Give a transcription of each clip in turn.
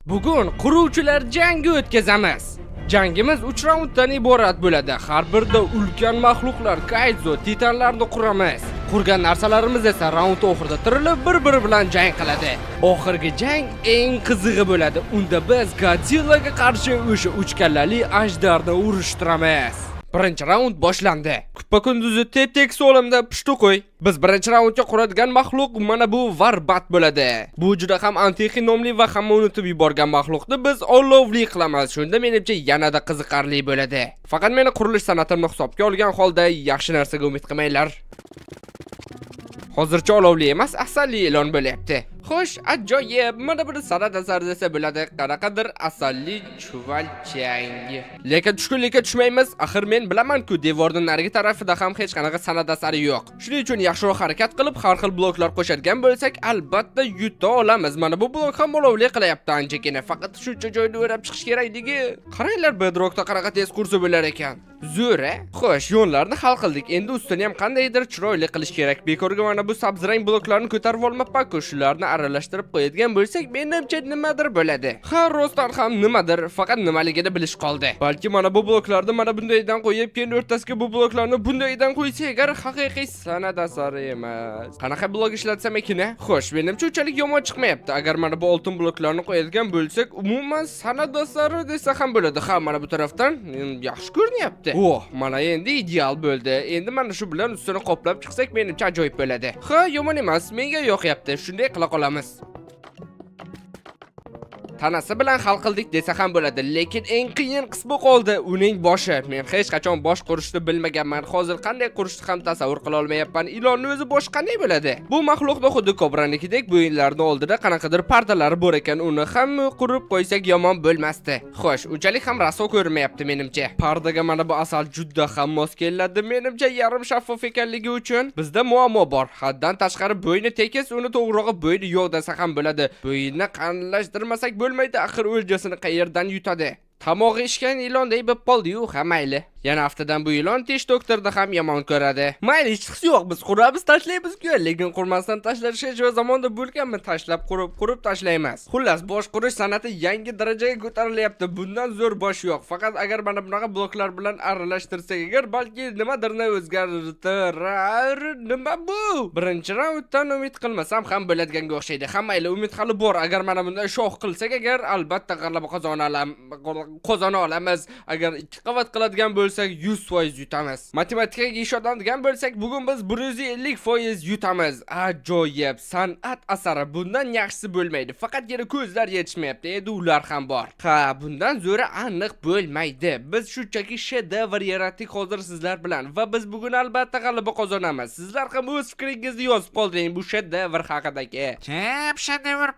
Bugun quruvchilar jangi o'tkazamiz. Jangimiz 3 raunddan iborat bo'ladi. Har birida ulkan mahluqlar, kaizo, titanlarni quramiz. Qurgan narsalarimiz esa raund oxirida tirilib bir-biri bilan jang qiladi. Oxirgi jang eng qizig'i bo'ladi. Unda biz Godzillaga qarshi o'sha 3 kallali ajdarni urushtiramiz. Birinchi raund boshlandi. Kuppa kunduzi tep-tekis olamda pushti qo'y. Biz birinchi raundga quradigan mahluq mana bu Varbat bo'ladi. Bu juda ham Antixi nomli va hamma unutib yuborgan mahluqni biz olovli qilamiz. Shunda menimcha yanada qiziqarli bo'ladi. Faqat meni qurilish san'atimni hisobga olgan holda yaxshi narsaga umid qilmanglar. Hozircha olovli emas, asalli e'lon bo'lyapti. Xo'sh, ajoyib. Mana buni san'at asari desa bo'ladi. Qanaqadir asalli chuvalchang. Lekin tushkunlikka tushmaymiz. Axir men bilaman-ku, devorning narigi tarafida ham hech qanaqa san'at asari yo'q. Shuning uchun yaxshiroq harakat qilib, har xil bloklar qo'shadigan bo'lsak, albatta yuta olamiz. Mana bu blok ham olovli qilyapti anchagina. Faqat shuncha joyni o'rab chiqish kerakligi. Qaranglar, Bedrockda qanaqa tez kursi bo'lar ekan. Zo'ra. Xo'sh, yo'llarni hal qildik. Endi ustini ham qandaydir chiroyli qilish kerak. Bekorga mana bu sabzrang bloklarni ko'tarib olmabman-ku. Shularni aralashtirib qo'yadigan bo'lsak, menimcha nimadir bo'ladi. Ha, rostdan ham nimadir, faqat nimaligini bilish qoldi. Balki mana bu bloklarni mana bundaydan qo'yib, keyin o'rtasiga bu bloklarni bundaydan qo'ysak, agar haqiqiy san'at asari emas. Qanaqa blok ishlatsam ekan? Xo'sh, menimcha unchalik yomon chiqmayapti. Agar mana bu oltin bloklarni qo'yadigan bo'lsak, umuman san'at asari desa ham bo'ladi. Ha, mana bu tarafdan yaxshi ko'rinyapti. Oh, mana endi ideal bo'ldi. Endi mana shu bilan ustini qoplab chiqsak, menimcha ajoyib bo'ladi. Ha, yomon emas, menga yoqyapti. Shunday qila qolamiz. Tanasi bilan hal qildik desa ham bo'ladi, lekin eng qiyin qismi qoldi, uning boshi. Men hech qachon bosh qurishni bilmaganman. Hozir qanday qurishni ham tasavvur qila olmayapman. Ilonning o'zi bosh qanday bo'ladi? Bu mahluqda xuddi kobranikidek bo'yinlarning oldida qanaqadir pardalari bor ekan, uni ham qurib qo'ysak yomon bo'lmasdi. Xo'sh, unchalik ham raso ko'rinmayapti menimcha. Pardaga mana bu asal juda ham mos keladi. Menimcha yarim shaffof ekanligi uchun bizda muammo bor. Haddan tashqari bo'yni tekis, uni to'g'rirog'i bo'yni yo'q desa ham bo'ladi. Bo'yinni qanlashtirmasak bo'lmaydi, axir o'ljasini qayerdan yutadi? Tamog'i ishgan ilonday bo'lib qoldi-yu, ha mayli. Yana haftadan bu ilon tish doktorda ham yomon ko'radi. Mayli, hech qisi yo'q, biz quramiz, tashlaymiz-ku, lekin qurmasdan tashlash hech zamonda bo'lganmi? Tashlab qurib tashlaymiz. Xullas, bosh qurish san'ati yangi darajaga ko'tarilyapti. Bundan zo'r bosh yo'q. Faqat agar mana bunaqa bloklar bilan aralashtirsak, agar balki nimadirni o'zgartirar. Nima bu? Birinchi raunddan umid qilmasam ham bo'ladiganga o'xshaydi. Hammaylar umid hali bor. Agar mana bunday shoh qilsak, agar albatta g'alaba qozona olamiz. Agar 2 qavat qiladigan bo'lsak 100% yutamiz. Matematikaga ishonadigan bo'lsak, bugun biz 150% yutamiz. Ajoyib, san'at asari, bundan yaxshisi bo'lmaydi. Faqatgina ko'zlar yetishmayapti, endi ular ham bor. Ha, bundan zo'ra aniq bo'lmaydi. Biz shunchaki shedevr yaratdik hozir sizlar bilan va biz bugun albatta g'alaba qozonamiz. Sizlar ham o'z fikringizni yozib qoldiring bu shedevr haqidagi. Chep, shedevr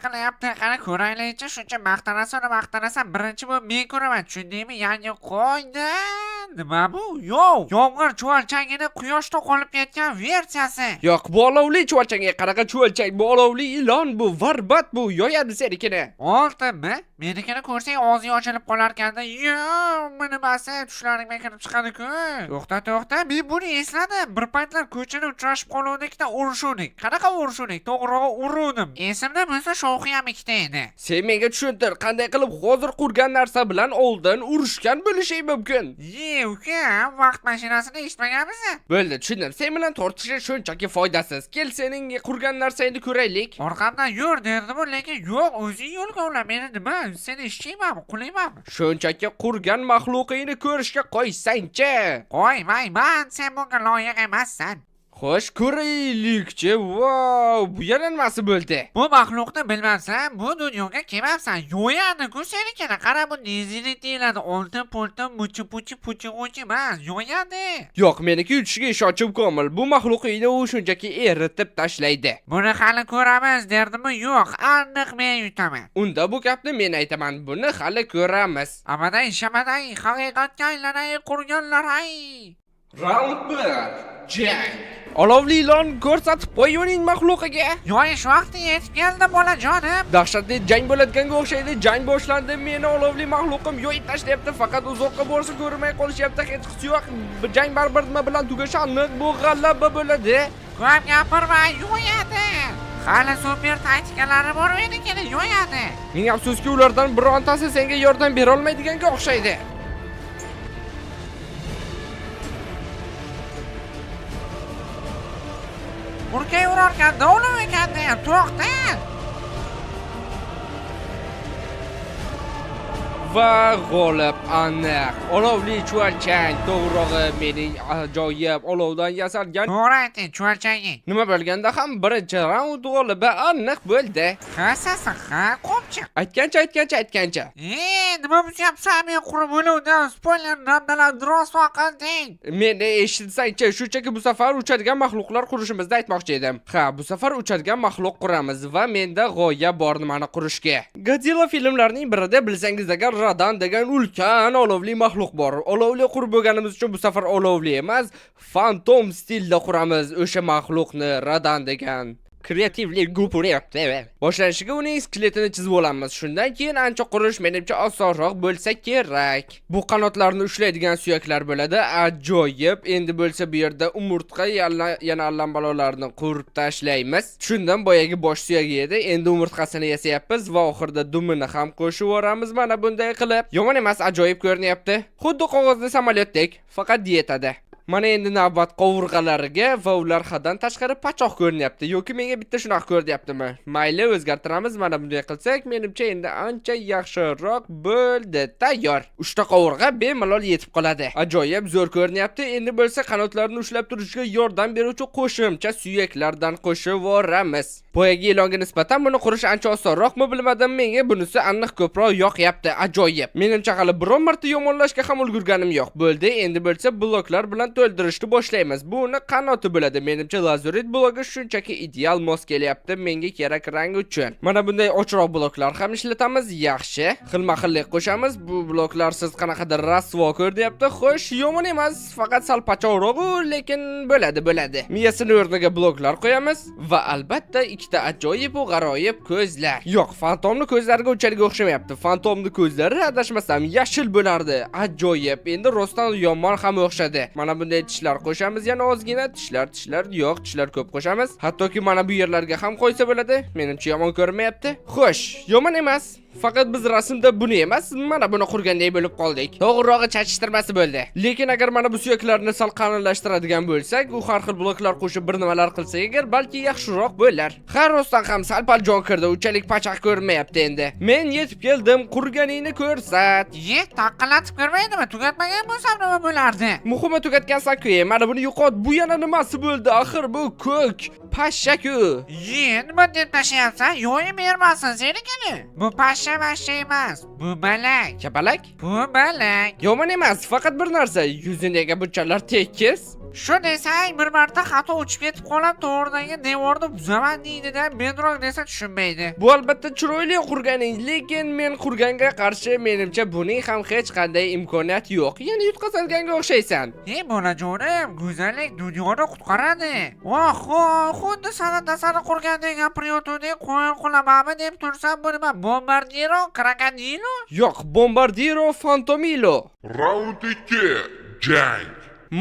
qilyapti. Qani ko'raylik-chi, shuncha maqtanasan, birinchi bo'lib men ko'raman. Tushundingmi? Yangi qo'ydi. Nima bu? Yo'q. Yomg'ir chuvalchangini quyoshda qolib ketgan versiyasi. Yo'q, bu olovli chuvalchanga qanaqa chuvalchang? Bu olovli ilon, bu Varbat, bu yo'yadi senikini. Oltinmi? Menikini ko'rsang og'zing ochilib qolar ekanda. Yo'q, nimasi tushlaringga kirib chiqadi-ku. To'xta, men buni esladim. Bir paytlar ko'chada uchrashib qoluvdikda urishuvdik. Qanaqa urishuvdik? To'g'rirog'i uruvdim. Esimda bo'lsa shoxi ham ikkita edi. Sen menga tushuntir, qanday qilib hozir qurgan narsa bilan oldin urushgan bo'lishing mumkin. Uka, vaqt mashinasini eshitmaganmiz? Bo'ldi, tushundim. Sen bilan tortishish shunchaki foydasiz. Kel, sening qurgan narsangni ko'raylik. Orqamdan yur derdim, lekin yo'q, o'zing yo'lga ula. Meni nima? Seni ishchiymanmi, qulaymanmi? Shunchaki qurgan mahluqingni ko'rishga qo'ysang-chi. Qo'ymayman, sen bunga loyiq emassan. Xo'sh, ko'raylik-chi. Vau, bu yana nimasi bo'ldi? Bu maxluqni bilmabsan, bu dunyoga kelmabsan. Yo'yadi-ku senikini. Qara, bu nezini deyiladi. Oltin, poltin, puchi emas, yo'yadi. Yo'q, meniki yutishiga ishonchim komil. Bu maxluqingni u shunchaki eritib tashlaydi. Buni hali ko'ramiz derdimi? Yo'q, aniq men yutaman. Unda bu gapni men aytaman. Buni hali ko'ramiz. Abadan, shabadan, haqiqatga aylanay qurganlar ay. Round 1. Jang. Olovli ilon ko'rsatib qo'y uning maxluqiga. Yo'yish vaqti yetib keldi bolajonim. Dahshatli jang bo'layotganga o'xshaydi. Jang boshlandi. Meni olovli maxluqim yo'yib tashlayapti. Faqat uzoqqa borsa ko'rmay qolishyapti. Hech qisi yo'q. Jang baribir nima bilan tugashi aniq. Bu g'alaba bo'ladi. Ko'p gapirma, yo'yadi. Hali super taktikalari bor meniki yo'yadi. Ming afsuski ulardan birontasi senga yordam bera olmaydiganga o'xshaydi. Urkay urarkanda o'lim ekanda, to'xta. Va g'olib aniq. Olovli chuvalchang, to'g'rirog'i mening ajoyib olovdan yasalgan. To'g'ri ayting, chuvalchangi. Nima bo'lganda ham birinchi raund g'olibi aniq bo'ldi. Hassasi qo'pchiq. Aytgancha. Nima bo'lyapsan? Men qurib o'luvdan spoiler namdalar dros vaqting. Meni eshitsangchi, shunchaki bu safar uchadigan mahluqlar qurishimizni aytmoqchi edim. Ha, bu safar uchadigan mahluq quramiz va menda g'oya bor nimani qurishga. Godzilla filmlarining birida bilsangiz agar Radan degan ulkan olovli mahluq bor. Olovli qurib bo'lganimiz uchun bu safar olovli emas, fantom stilda quramiz o'sha mahluqni Radan degan. Kreativlik gupuryapti. Boshlanishiga uning skeletini chizib olamiz. Shundan keyin ancha qurish menimcha osonroq bo'lsa kerak. Bu qanotlarni ushlaydigan suyaklar bo'ladi. Ajoyib. Endi bo'lsa bu yerda umurtqa yana allambalolarni qurib tashlaymiz. Shundan boyagi bosh suyagi edi. Endi umurtqasini yasayapmiz va oxirida dumini ham qo'shib yoramiz. Mana bunday qilib. Yomon emas, ajoyib ko'rinyapti. Xuddi qog'ozli samolyotdek, faqat dietada. Mana endi navbat qovurg'alariga va ular haddan tashqari pachoq ko'rinyapti. Yoki menga bitta shunaqa ko'ryaptimi? Mayli, o'zgartiramiz. Mana bunday qilsak, menimcha endi ancha yaxshiroq bo'ldi. Tayyor. 3 ta qovurg'a bemalol yetib qoladi. Ajoyib zo'r ko'rinyapti. Endi bo'lsa qanotlarni ushlab turishga yordam beruvchi qo'shimcha suyaklardan qo'shib yoramiz. Boyagi ilonga nisbatan buni qurish ancha osonroqmi bilmadim, menga bunisi aniq ko'proq yoqyapti. Ajoyib. Menimcha hali biron marta yomonlashga ham ulgurganim yo'q. Bo'ldi, endi bo'lsa bloklar bilan to'ldirishni boshlaymiz. Buni qanoti bo'ladi. Menimcha lazurit blogi shunchaki ideal mos kelyapti menga kerak rang uchun. Mana bunday ochroq bloklar ham ishlatamiz. Yaxshi. Xilma-xillik qo'shamiz. Bu bloklar siz qanaqadir rasvo ko'ryapti. Xo'sh, yomon emas, faqat sal pachoqroq, lekin bo'ladi. Miyasini o'rniga bloklar qo'yamiz va albatta ikkita ajoyib va g'aroyib ko'zlar. Yo'q, fantomni ko'zlariga unchalik o'xshamayapti. Fantomni ko'zlari adashmasam yashil bo'lardi. Ajoyib. Endi rostdan yomon ham o'xshadi. Mana bunday tishlar qo'shamiz, yana ozgina tishlar yo'q, tishlar ko'p qo'shamiz. Hattoki mana bu yerlarga ham qo'ysa bo'ladi. Menimcha yomon ko'rinmayapti. Xo'sh, yomon emas. Faqat biz rasmda buni emas, mana buni qurgandek bo'lib qoldik. To'g'rirog'i chachishtirmasi bo'ldi. Lekin agar mana bu suyaklarni sal qalinlashtiradigan bo'lsak, u har xil bloklar qo'shib bir nimalar qilsak agar balki yaxshiroq bo'lar. Har rostdan ham sal-pal jon kirdi, unchalik pachaq ko'rinmayapti endi. Men yetib keldim, qurganingni ko'rsat. Taqqilatib ko'rmaydimi? Tugatmagan bo'lsam nima bo'lardi? Muhimi tugatgansan-ku, mana buni yo'qot. Bu yana nimasi bo'ldi? Axir bu ko'k pashsha-ku. Nima deb tashlayapsan? Yo'yib bermasin senikini. Bu pashsha emas. Bu balak. Kapalak? Bu balak. Yomon emas, faqat bir narsa. Yuzinga bunchalar tekis. Shu desang bir marta xato uchib ketib qolib, to'g'ridagi devorni buzaman deydi-da, bedroq desa tushunmaydi. Bu albatta chiroyli qurganing, lekin men qurganga qarshi menimcha buning ham hech qanday imkoniyati yo'q. Yana yutqazilganga o'xshaysan. Bolajonim, go'zallik dunyoni qutqaradi. Xuddi san'at asari qurgandek gapirayotgandek qo'yib qolamanmi deb tursam, bu nima? Bombardiro, krokodilo? Yo'q, bombardiro fantomilo. Raund 2. Jang.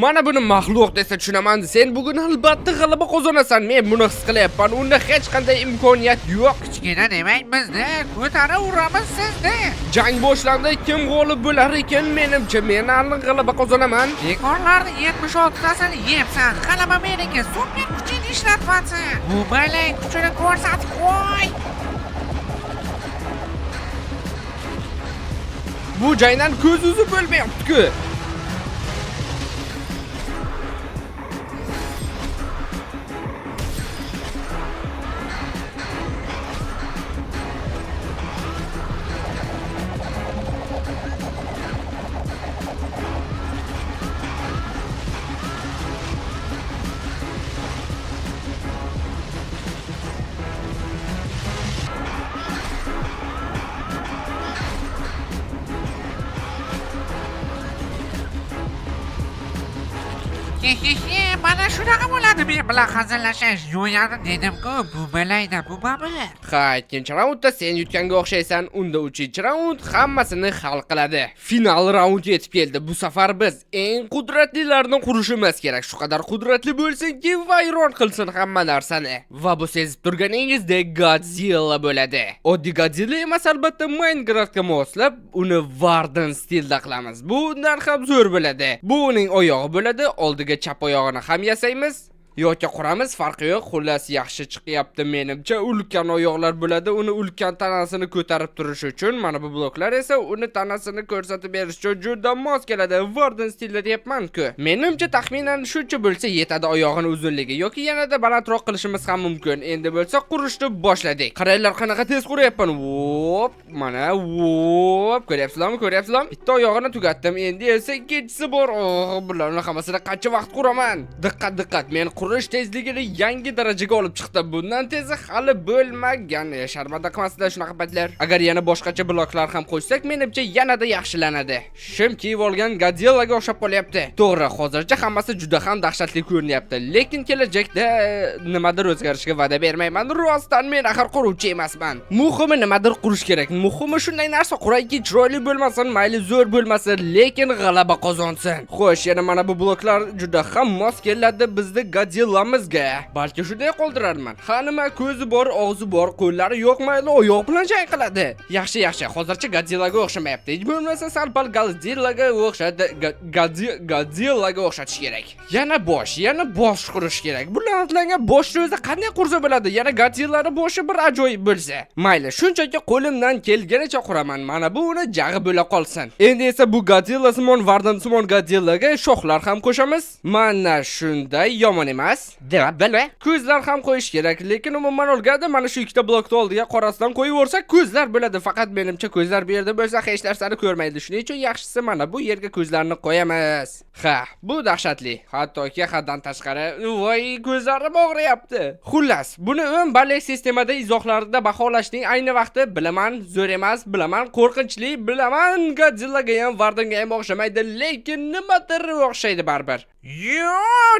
Mana buni maxluq desa tushunaman. Sen bugun albatta g'alaba qozonasan. Men buni his qilyapman. Unda hech qanday imkoniyat yo'q. Kichkina demang bizni, ko'tarib uramiz sizni. Jang boshlandi. Kim g'olib bo'lar ekan? Menimcha men aniq g'alaba qozonaman. Bekorlarni 76 tasini yebsan, g'alaba meniki. Super kuchini ishlatmasin. Bu balak kuchini ko'rsatib qo'y. Bu jangdan ko'z uzib bo'lmayapti-ku. Mana shunaqa bo'ladi men bilan hazillashish. Yo'yani dedim-ku, bu belayda, bu babi. Ha, ikkinchi raundda sen yutganga o'xshaysan. Unda 3-raund hammasini hal qiladi. Final raund yetib keldi. Bu safar biz eng qudratlilarni qurishimiz kerak. Shu qadar qudratli bo'lsinki, vayron qilsin hamma narsani. Va bu sezib turganingizdek Godzilla bo'ladi. Oddiy Godzilla emas, albatta Minecraftga moslab, uni Warden stilda qilamiz. Bu undan ham zo'r bo'ladi. Bu uning oyog'i bo'ladi. Oldiga chap oyog'ini ham yasaymiz yoki quramiz, farqi yo'q. Xullas yaxshi chiqyapti menimcha. Ulkan oyoqlar bo'ladi. Uni ulkan tanasini ko'tarib turish uchun, mana bu bloklar esa uni tanasini ko'rsatib berish uchun juda mos keladi. Warden stilda deyapman-ku. Menimcha taxminan shuncha bo'lsa yetadi oyog'ini uzunligi yoki yanada balandroq qilishimiz ham mumkin. Endi bo'lsa qurishni boshladik. Qaranglar qanaqa tez quryapman. Vop, mana vop. Ko'ryapsizlarmi? Bitta oyog'ini tugatdim. Endi esa ikkinchisi bor. Bularning hammasini qancha vaqt quraman? Diqqat, men qurish tezligini yangi darajaga olib chiqdim. Bundan tezi hali bo'lmagan. Sharmanda qilmasizlar shunaqa paytlar. Agar yana boshqacha bloklar ham qo'shsak, menimcha yanada yaxshilanadi. Shim kiyib olgan Godzillaga o'xshab qolyapti. To'g'ri, hozircha hammasi juda ham dahshatli ko'rinyapti, lekin kelajakda nimadir o'zgarishga va'da bermayman. Rostdan men axir quruvchi emasman. Muhimi nimadir qurish kerak. Muhimi shunday narsa qurayki, chiroyli bo'lmasin, mayli zo'r bo'lmasin, lekin g'alaba qozonsin. Xo'sh, yana mana bu bloklar juda ham mos keladi bizning Godzillamizga. Balki shunday qoldirarman. Ha, nima ko'zi bor, og'zi bor, qo'llari yo'q, mayli oyoq bilan jang qiladi. Yaxshi. Hozircha Godzillaga o'xshamayapti. Hech bo'lmasa sal-pal Godzillaga o'xshadi. Godzillaga o'xshatish kerak. Yana bosh qurish kerak. Bular atlangan boshni o'zi qanday qursa bo'ladi? Yana Godzillaning boshi bir ajoyib bo'lsa. Mayli, shunchaki qo'limdan kelganicha quraman. Mana bu uni jag'i bo'la qolsin. Endi esa bu Godzilla simon Warden simon Godzillaga shoxlar ham qo'shamiz. Mana shunday yomon emas. Bilma. Ko'zlar ham qo'yish kerak, lekin umuman olganda mana shu ikkita blokni oldiga qorasidan qo'yib o'rsak ko'zlar bo'ladi. Faqat menimcha ko'zlar bu yerda bo'lsa hech narsani ko'rmaydi. Shuning uchun yaxshisi mana bu yerga ko'zlarni qo'yamiz. Ha, bu dahshatli. Hattoki haddan tashqari, voy, ko'zlarim og'riyapti. Xullas, buni ballik sistemada izohlarida baholashning ayni vaqti. Bilaman, zo'r emas, bilaman, qo'rqinchli, bilaman, Godzillaga ham Wardenga ham o'xshamaydi, lekin nimadir o'xshaydi baribir.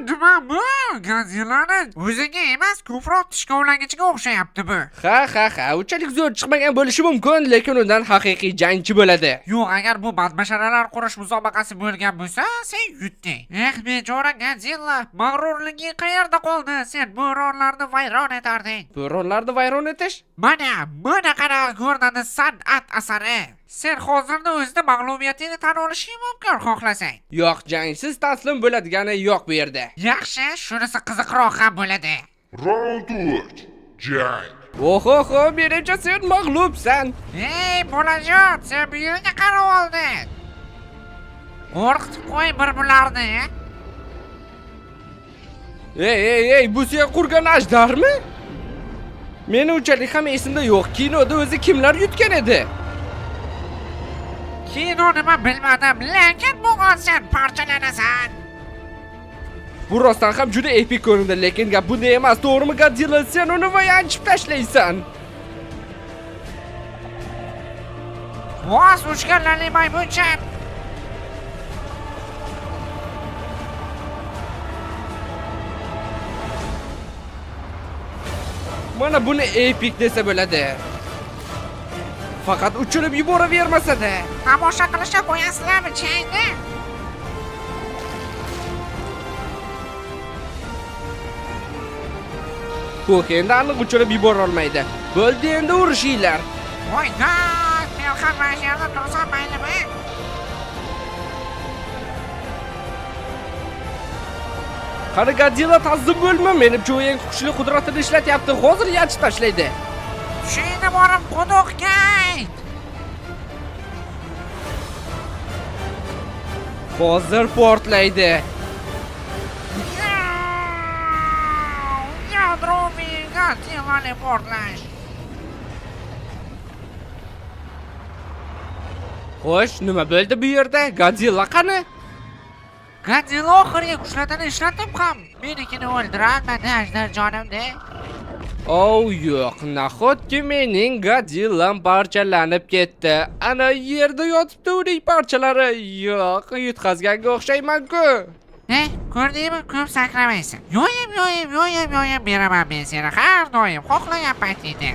Nima bu? Godzillani o'ziga emas, ko'proq tishkovlagichiga o'xshayapti bu. Ha, unchalik zo'r chiqmagan bo'lishi mumkin, lekin undan haqiqiy jangchi bo'ladi. Yo'q, agar bu badbasharalar qurish musobaqasi bo'lgan bo'lsa, sen yutding. Bechora Godzilla, mag'rurligi qayerda qoldi? Sen bo'ronlarni vayron etarding. Bo'ronlarni vayron etish? Mana qara ko'rinadi san'at asari. Sen hozirda o'zida mag'lubiyatingni tan olishing mumkin xohlasang. Yo'q, jangsiz taslim bo'ladigani yo'q bu yerda. Yaxshi, shunisi qiziqroq ham bo'ladi. Round 3. Jang. Oho, menimcha sen mag'lubsan. Ey, bolajon, sen bu yerga qarab olding. Qo'rqitib qo'y bir-birlarni. Ey, bu sen qurgan ajdarmi? Meni unchalik ham esimda yo'q. Kinoda o'zi kimlar yutgan edi? Kino nima bilmadim, lekin bugun sen parchalanasan. Bu rostdan ham juda epik ko'rindi, lekin gap bunday emas, to'g'rimi Godzilla? Sen uni yanchib tashlaysan. Voz uchganlarni maymuncha. Mana buni epik desa bo'ladi. Faqat uchirib yuboravermasa-da. Tomosha qilishga qo'yasizlarmi changni? Yo'q, endi aniq uchirib yubora olmaydi. Bo'ldi, endi urishinglar. Voy, men ham mana yerda tursam maylimi? Qani Godzilla taslim bo'lma, menimcha u eng kuchli qudratini ishlatyapti. Hozir yanchib tashlaydi. Shuni borib quduqga ayt. Hozir portlaydi. Yadroviy Godzillani portlash. Xo'sh, nima bo'ldi bu yerda? Godzilla qani? Godzilla oxirgi kuchlarni ishlatib ham menikini o'ldirolmadi ajdarjonimda. Yo'q, nahotki mening Godzillam parchalanib ketdi. Ana yerda yotibdi uning parchalari. Yo'q, yutqazganga o'xshayman-ku. Ko'rdingmi? Ko'p sakramaysan. Yoyib beraman men seni har doim xohlagan paytingda.